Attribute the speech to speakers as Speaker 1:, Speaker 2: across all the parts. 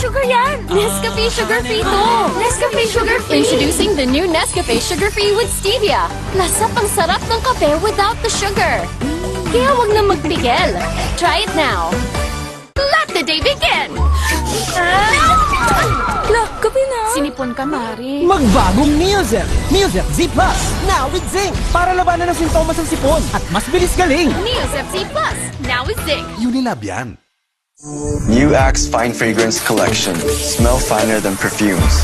Speaker 1: sugar yan! Nescafe Sugar Free to! Nescafe Sugar Free! Introducing the new Nescafe Sugar Free with stevia. Lasap ang sarap ng kape without the sugar. Kaya wag na magpigil. Try it now. Let the day begin!
Speaker 2: Look, kape na.
Speaker 1: Sinipon ka, Mari.
Speaker 3: Magbagong Neozer! Neozer Z Plus! Now with zinc! Para labanan ng sintomas ng sipon at mas bilis galing!
Speaker 1: Neosep Z Plus. Now with zinc.
Speaker 4: Unilab yan.
Speaker 5: New Axe Fine Fragrance Collection. Smell finer than perfumes.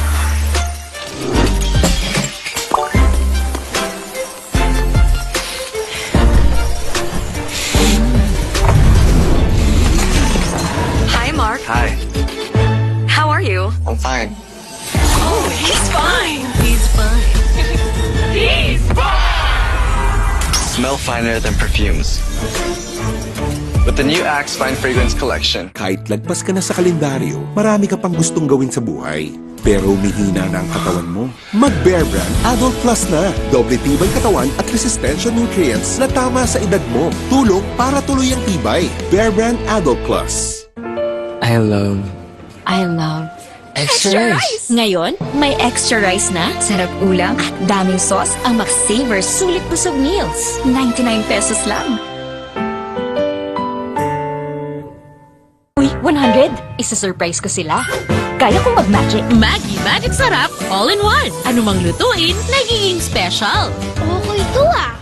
Speaker 2: Hi, Mark.
Speaker 5: Hi,
Speaker 2: How are you?
Speaker 5: I'm fine.
Speaker 2: Oh, he's fine. He's fine.
Speaker 5: Smell finer than perfumes. With the new Axe Fine Fragrance Collection.
Speaker 4: Kahit lagpas ka na sa kalendaryo, marami ka pang gustong gawin sa buhay. Pero umihina na ang katawan mo. Mag-Bear Brand Adult Plus na. Doble tibay katawan at resistensya nutrients na tama sa edad mo. Tulong para tuloy ang tibay. Bear Brand Adult Plus.
Speaker 6: I love
Speaker 2: Extra rice. Ngayon, may extra rice na, sarap ulam, at daming sauce ang Max-Saver Sulit Busog Meals. 99 pesos lang. Uy, 100! Isa-surprise ko sila. Kaya kong mag-magic.
Speaker 7: Maggi Magic Sarap, all-in-one. Anumang lutuin, nagiging special.
Speaker 1: Okay to ah.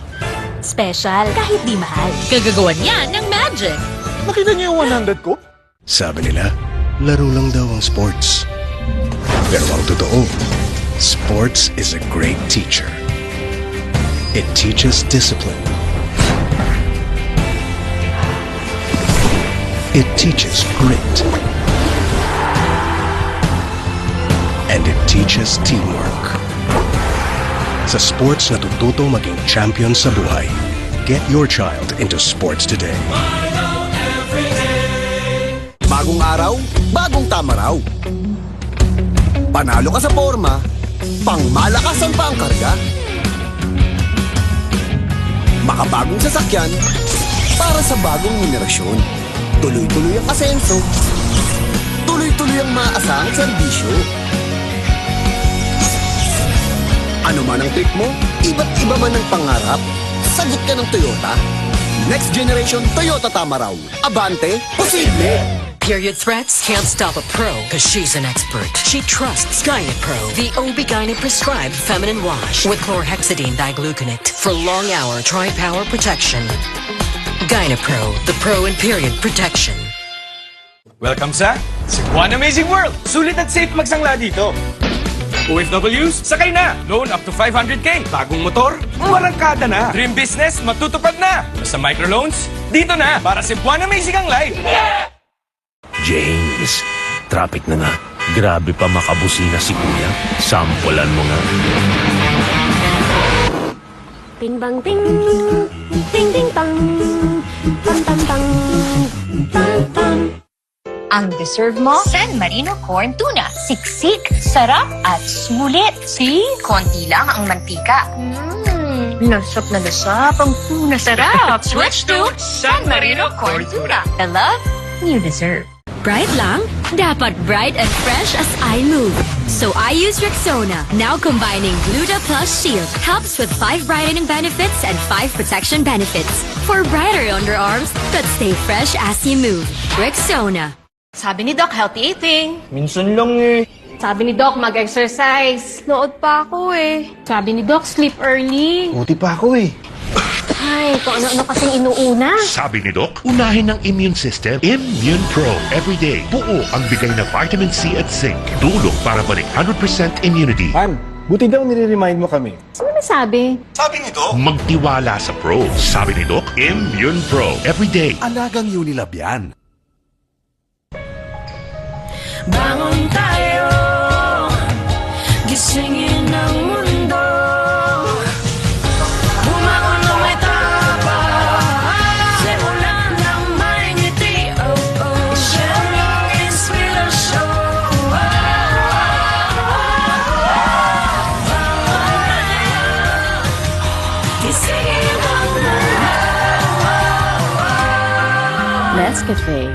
Speaker 2: Special, kahit di mahal.
Speaker 7: Kagagawan yan ng magic.
Speaker 3: Nakita niyo yung 100 ko?
Speaker 8: Sabi nila, laro lang daw ang sports. Pero ang totoo, sports is a great teacher. It teaches discipline. It teaches grit. And it teaches teamwork. Sa sports natututo maging champion sa buhay. Get your child into sports today.
Speaker 4: Bagong araw, bagong tama raw. Panalo ka sa forma, pangmalakasan pa ang karga. Makabagong sasakyan, para sa bagong henerasyon. Tuloy-tuloy ang asenso, tuloy-tuloy ang maaasahang serbisyo. Ano man ang trip mo, iba't iba man ang pangarap, sagot ka ng Toyota. Next generation Toyota Tamaraw. Abante, posible!
Speaker 9: Period threats can't stop a pro because she's an expert. She trusts Gynapro, the OB-GYN prescribed feminine wash with chlorhexidine digluconate for long-hour tri-power protection. Gynapro, the pro in period protection.
Speaker 10: Welcome sa Cebuan Amazing World! Sulit at safe magsangla dito. OFWs, sakay na! Loan up to 500k. Bagong motor, marangkada na. Dream business, matutupad na. Basta microloans, dito na. Para Cebuan Amazing ang life. Yeah!
Speaker 11: James, traffic na nga. Grabe pa makabusina si Kuya. Sampulan mo nga.
Speaker 1: Ting bang ting. Ting ting tang. Tang tang tang. Tang tang.
Speaker 2: Ang deserve mo, San Marino Corn Tuna. Siksik, sarap, at sulit. See? Konti lang ang mantika. Lasap na lasap ang tuna sarap. Switch to San Marino Corn Tuna. The love you deserve.
Speaker 7: Bright lang? Dapat bright and fresh as I move. So I use Rexona, now combining Gluta Plus Shield. Helps with 5 brightening benefits and 5 protection benefits. For brighter underarms that stay fresh as you move. Rexona.
Speaker 1: Sabi ni Doc, healthy eating.
Speaker 10: Minsan lang eh.
Speaker 1: Sabi ni Doc, mag-exercise. Lood pa ako eh. Sabi ni Doc, sleep early.
Speaker 8: Buti pa ako eh.
Speaker 1: Ay, kung ano-ano kasing inuuna.
Speaker 11: Sabi ni Doc, unahin ng immune system, Immune Pro. Everyday, buo ang bigay na vitamin C at zinc. Tulong para balik 100% immunity.
Speaker 3: Han, buti daw nire-remind mo kami.
Speaker 1: Sino nasabi?
Speaker 4: Sabi ni Doc,
Speaker 11: Magtiwala sa Pro. Sabi ni Doc, Immune Pro. Everyday.
Speaker 4: alagang Unilab yan.
Speaker 7: Bangon tayo, gisingin ang mundo. Bumangon ng may tapang, simulan ng may ngiti. Oh, oh, siya lang inspirasyon. Bangon tayo, gisingin ang mundo.
Speaker 1: Nescafe.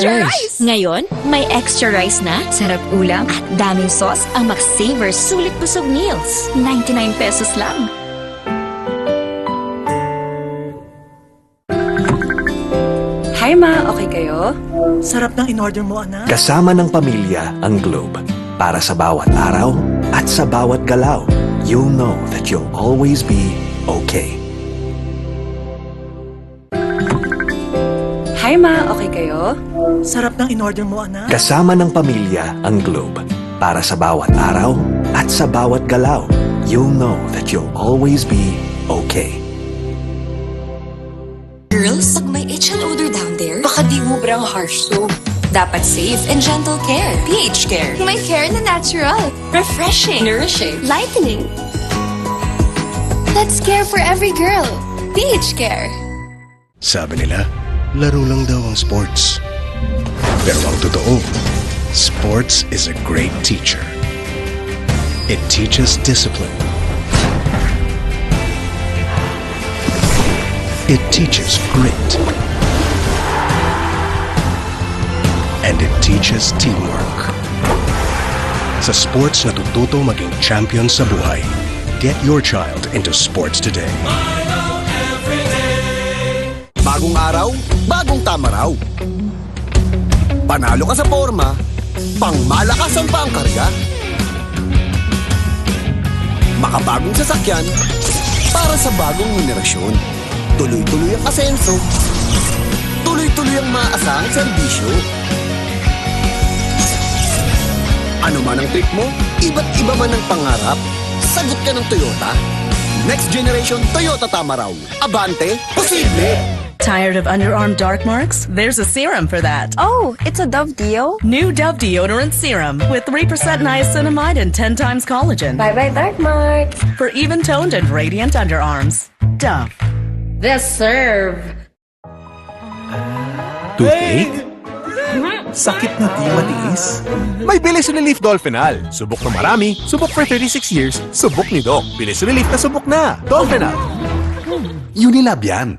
Speaker 7: extra rice. Ngayon, may extra rice na, sarap ulam, at daming sauce ang Max-Saver Sulit Busog Meals. 99 pesos lang.
Speaker 6: Hi ma, okay kayo? Sarap ng in-order mo, anak.
Speaker 8: Kasama ng pamilya ang Globe. Para sa bawat araw at sa bawat galaw, you'll know that you'll always be okay.
Speaker 6: Hi ma, okay kayo? Sarap ng in-order mo, anak.
Speaker 8: Kasama ng pamilya ang Globe. Para sa bawat araw at sa bawat galaw, you'll know that you'll always be okay.
Speaker 7: Girls, pag may itchal odor down there, baka di mo brang harsh soap. Dapat safe and gentle care. pH Care. May care na natural. Refreshing. Nourishing. Lightening.
Speaker 1: That's care for every girl. pH Care.
Speaker 8: Sabi nila, laro lang daw ang sports. Pero ang totoo, sports is a great teacher. It teaches discipline. It teaches grit. And it teaches teamwork. Sa sports natututo maging champion sa buhay. Get your child into sports today.
Speaker 3: Bagong araw, bagong tama raw. Panalo ka sa forma, pangmalakasan pa ang karga. Makabagong sasakyan, para sa bagong henerasyon. Tuloy-tuloy ang asenso. Tuloy-tuloy ang maaasahang serbisyo. Ano man ang trip mo, iba't iba man ang pangarap, sagot ka ng Toyota. Next generation Toyota tama raw. Abante, posible!
Speaker 6: Tired of underarm dark marks? There's a serum for that.
Speaker 1: Oh, it's a Dove Deo?
Speaker 6: New Dove Deodorant Serum with 3% niacinamide and 10 times collagen.
Speaker 1: Bye-bye, dark marks.
Speaker 6: For even-toned and radiant underarms. Dove.
Speaker 2: This serve.
Speaker 3: Toothache? Sakit na di matiis? May Bilis Relief Dolphinal. Subok na marami, subok for 36 years, subok ni Doc. Bilis Relief na subok na. Dolphinal. Unilab yan.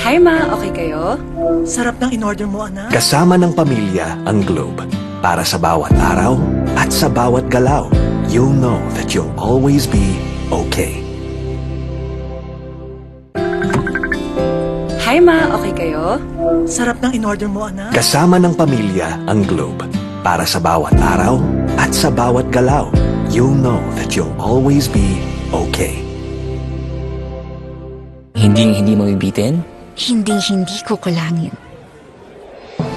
Speaker 6: Hi ma, okay kayo? Sarap ng in-order mo, anak.
Speaker 8: Kasama ng pamilya ang Globe. Para sa bawat araw at sa bawat galaw, you'll know that you'll always be okay.
Speaker 6: Hi ma, okay kayo? Sarap ng in-order mo, anak.
Speaker 8: Kasama ng pamilya ang Globe. Para sa bawat araw at sa bawat galaw, you'll know that you'll always be okay.
Speaker 12: Hindi mabibitin?
Speaker 7: Hinding-hindi kukulangin.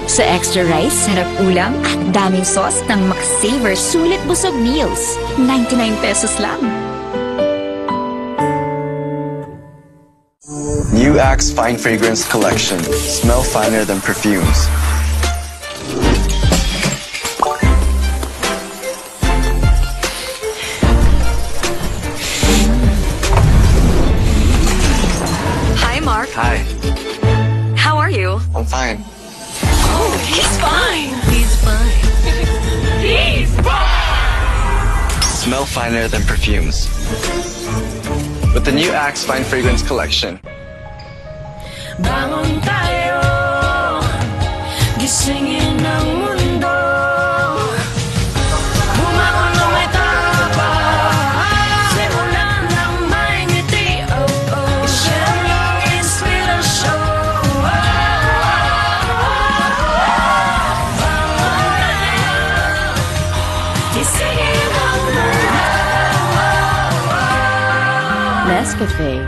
Speaker 7: Sa extra rice, sarap ulam, at daming sauce ng Max-Saver Sulit Busog Meals. 99 pesos lang.
Speaker 5: New Axe Fine Fragrance Collection. Smell finer than perfumes.
Speaker 9: Hi, Mark.
Speaker 5: Hi,
Speaker 9: How are you?
Speaker 5: I'm fine.
Speaker 9: Oh, he's fine. He's fine. He's fine.
Speaker 5: Smell finer than perfumes. With the new Axe Fine Fragrance Collection.
Speaker 6: Bangon tayo, gisingin ang mundo. Bumangon na may tapa, simulan ng may ngiti. Oh, oh, share ang inspirasyon. Bangon tayo, gisingin ang mundo.
Speaker 2: Nescafe.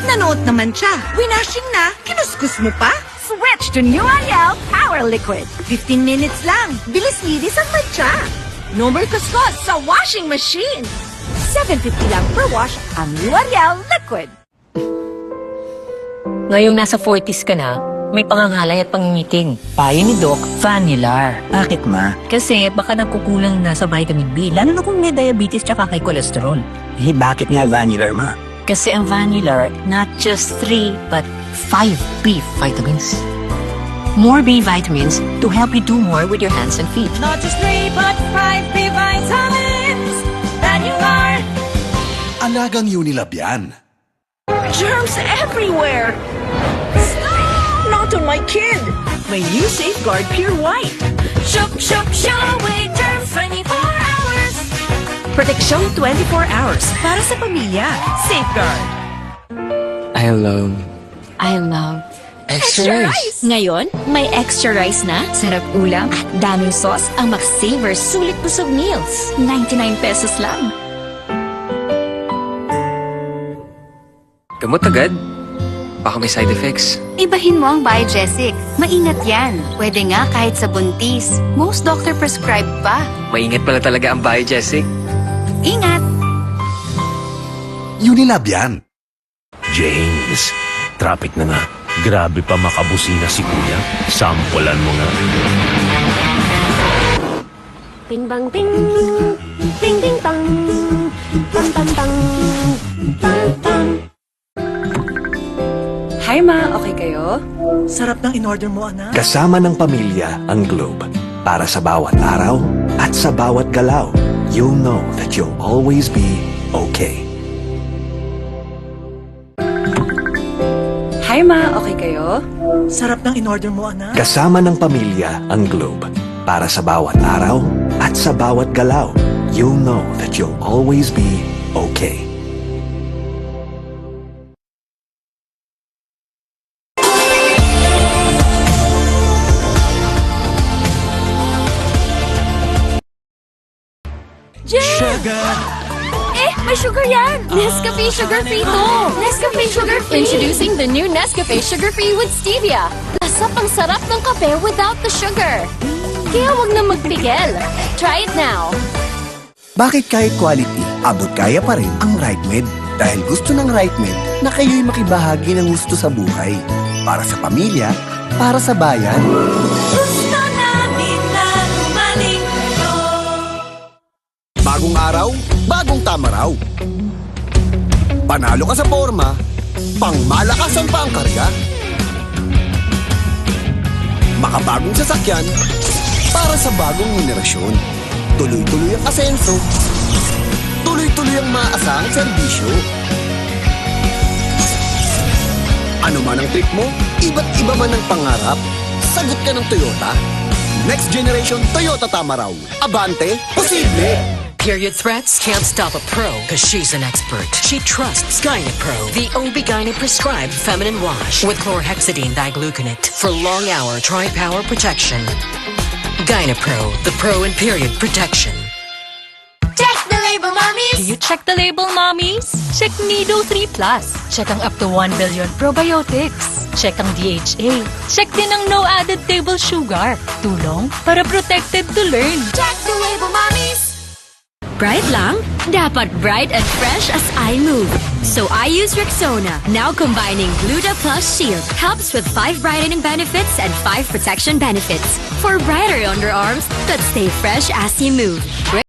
Speaker 6: Nanood naman siya. Winashing na, kinuskus mo pa?
Speaker 2: Switch to New Ariel Power Liquid. 15 minutes lang. Bilis linis ang matcha. No more kuskus sa washing machine. $7.50 lang per wash ang New Ariel Liquid.
Speaker 9: Ngayong nasa 40s ka na,
Speaker 2: May pangangalay at pangingiting.
Speaker 13: Payo ni Doc, Vanilar. Bakit ma?
Speaker 2: Kasi baka nagkukulang na sa vitamin B, lalo na kung may diabetes tsaka kay cholesterol.
Speaker 13: Eh, bakit nga Vanilar ma?
Speaker 2: Kasi ang Vanilar, not just 3, but 5 B vitamins. More B vitamins to help you do more with your hands and feet.
Speaker 6: Not just 3 but 5 B vitamins that you are.
Speaker 4: Alagang Unilab yan.
Speaker 6: Germs everywhere. Not on my kid. My new Safeguard Pure White. Shook, shook, show away germs 24 hours. Protection 24 hours para sa pamilya. Safeguard.
Speaker 12: I love
Speaker 1: Extra rice! Ngayon, may extra rice na, sarap ulam, at daming sauce ang Max-Saver Sulit Busog Meals. 99 pesos lang.
Speaker 12: Gamot agad? Baka may side effects.
Speaker 14: Ibahin mo ang Biogesic. Maingat yan. Pwede nga kahit sa buntis. Most doctor prescribe pa.
Speaker 12: Maingat pala talaga ang Biogesic.
Speaker 14: Ingat!
Speaker 4: Unilab yan.
Speaker 15: James, traffic na nga. Grabe pa makabusina si Kuya. Sampulan mo nga.
Speaker 1: Ting bang ting, ting ting tang, tang tang tang, tang tang.
Speaker 6: Hi ma, okay kayo? Sarap ng in-order mo, anak.
Speaker 8: Kasama ng pamilya ang Globe. Para sa bawat araw at sa bawat galaw, you'll know that you'll always be okay.
Speaker 6: Hi ma, okay kayo? Sarap ng in-order mo, anak.
Speaker 8: Kasama ng pamilya ang Globe. Para sa bawat araw at sa bawat galaw, you'll know that you'll always be okay.
Speaker 1: May sugar yan! Nescafe Sugar Free to! Nescafe Sugar Free! Introducing the new Nescafe Sugar Free with Stevia. Lasa pang sarap ng kape without the sugar. Kaya wag na magpigil. Try it now.
Speaker 16: Bakit kahit quality, abot kaya pa rin ang RightMed? Dahil gusto ng RightMed na kayo'y makibahagi ng gusto sa buhay. Para sa pamilya, para sa bayan.
Speaker 6: Gusto namin na gumaling kayo.
Speaker 16: Bagong araw, bagong tama raw. Panalo ka sa forma, pangmalakasan pa ang karga. Makabagong sasakyan, para sa bagong henerasyon. Tuloy-tuloy ang asenso, tuloy-tuloy ang maasahang serbisyo. Ano man ang trip mo, iba't iba man ang pangarap, sagot ka ng Toyota. Next generation Toyota Tamaraw. Abante, posible!
Speaker 9: Period threats can't stop a pro because she's an expert. She trusts Gynapro, the OB-GYN prescribed feminine wash with chlorhexidine digluconate for long-hour tri-power protection. Gynapro, the pro in period protection.
Speaker 6: Check the label, mommies!
Speaker 2: Do you check the label, mommies? Check Nido 3 Plus. Check ang up to 1 billion probiotics. Check ang DHA. Check din ang no added table sugar. Tulong para protected to learn.
Speaker 6: Check the label, mommies!
Speaker 7: Bright lang? Dapat bright and fresh as I move. So I use Rexona, now combining Gluta Plus Shield. Helps with 5 brightening benefits and 5 protection benefits. For brighter underarms that stay fresh as you move.